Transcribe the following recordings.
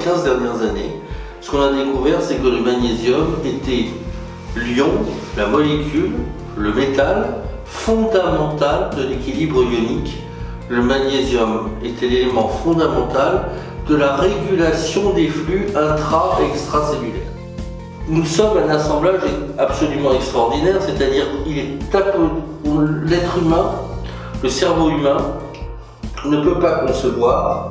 15 dernières années, ce qu'on a découvert, c'est que le magnésium était l'ion, la molécule, le métal fondamental de l'équilibre ionique. Le magnésium était l'élément fondamental de la régulation des flux intra- et extracellulaires. Nous sommes un assemblage absolument extraordinaire, c'est-à-dire qu'il est l'être humain, le cerveau humain, ne peut pas concevoir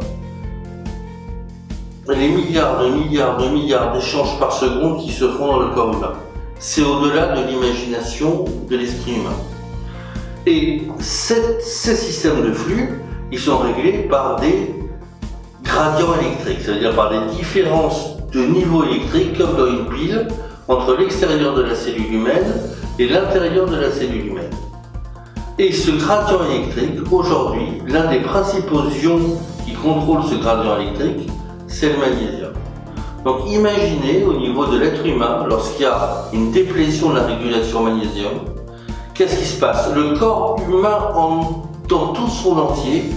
les milliards d'échanges par seconde qui se font dans le corps humain. C'est au-delà de l'imagination de l'esprit humain. Et ces systèmes de flux, ils sont réglés par des gradients électriques, c'est-à-dire par des différences de niveau électrique, comme dans une pile, entre l'extérieur de la cellule humaine et l'intérieur de la cellule humaine. Et ce gradient électrique, aujourd'hui, l'un des principaux ions qui contrôle ce gradient électrique, c'est le magnésium. Donc imaginez au niveau de l'être humain, lorsqu'il y a une déplétion de la régulation magnésium, qu'est-ce qui se passe? Le corps humain dans tout son entier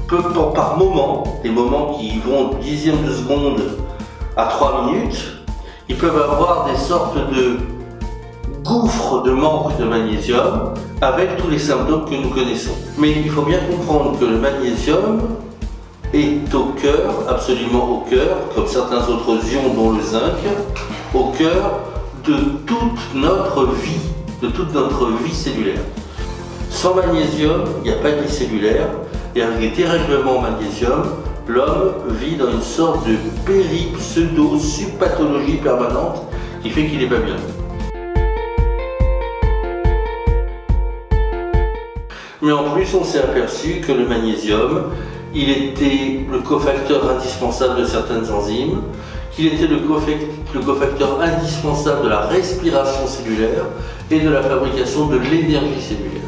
peut par moment, des moments qui vont dixièmes de seconde à 3 minutes, ils peuvent avoir des sortes de gouffres de manque de magnésium avec tous les symptômes que nous connaissons. Mais il faut bien comprendre que le magnésium est au cœur, absolument au cœur, comme certains autres ions dont le zinc, au cœur de toute notre vie cellulaire. Sans magnésium, il n'y a pas de vie cellulaire, et avec des dérèglements au magnésium, l'homme vit dans une sorte de pseudo-subpathologie permanente qui fait qu'il n'est pas bien. Mais en plus, on s'est aperçu que le magnésium, il était le cofacteur indispensable de certaines enzymes, qu'il était le cofacteur indispensable de la respiration cellulaire et de la fabrication de l'énergie cellulaire.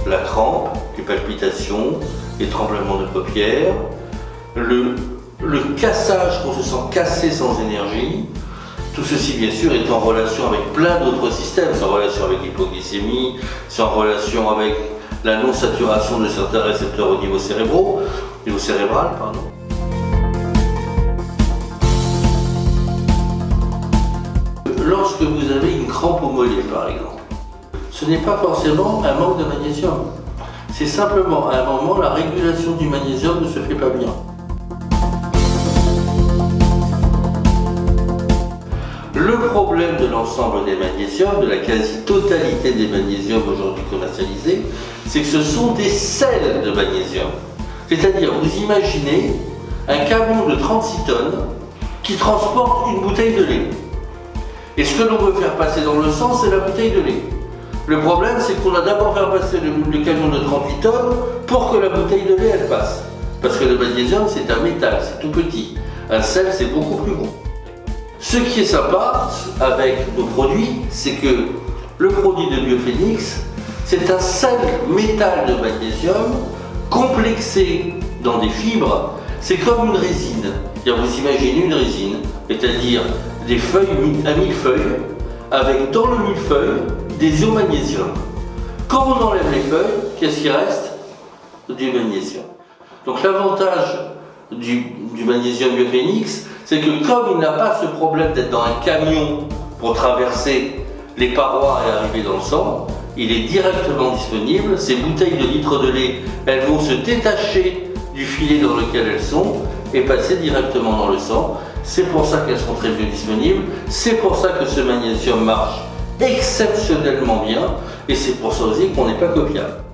La crampe, les palpitations, les tremblements de paupières, le cassage, qu'on se sent cassé sans énergie, tout ceci bien sûr est en relation avec plein d'autres systèmes, c'est en relation avec l'hypoglycémie, c'est en relation avec la non-saturation de certains récepteurs au niveau cérébral. Lorsque vous avez une crampe au mollet par exemple, ce n'est pas forcément un manque de magnésium, c'est simplement à un moment la régulation du magnésium ne se fait pas bien. Le problème de l'ensemble des magnésiums, de la quasi-totalité des magnésiums aujourd'hui commercialisés, c'est que ce sont des sels de magnésium. C'est-à-dire, vous imaginez un camion de 36 tonnes qui transporte une bouteille de lait. Et ce que l'on veut faire passer dans le sang, c'est la bouteille de lait. Le problème, c'est qu'on a d'abord fait passer le camion de 38 tonnes pour que la bouteille de lait, elle passe. Parce que le magnésium, c'est un métal, c'est tout petit. Un sel, c'est beaucoup plus gros. Ce qui est sympa avec nos produits, c'est que le produit de Biophénix, c'est un sel métal de magnésium complexé dans des fibres. C'est comme une résine. Vous imaginez une résine, c'est-à-dire des feuilles à millefeuilles, avec dans le millefeuille des ions magnésium. Quand on enlève les feuilles, qu'est-ce qui reste? Du magnésium. Donc l'avantage du magnésium Biophénix, c'est que comme il n'a pas ce problème d'être dans un camion pour traverser les parois et arriver dans le sang, il est directement disponible. Ces bouteilles de litres de lait, elles vont se détacher du filet dans lequel elles sont et passer directement dans le sang. C'est pour ça qu'elles sont très bien disponibles, c'est pour ça que ce magnésium marche exceptionnellement bien et c'est pour ça aussi qu'on n'est pas copiable.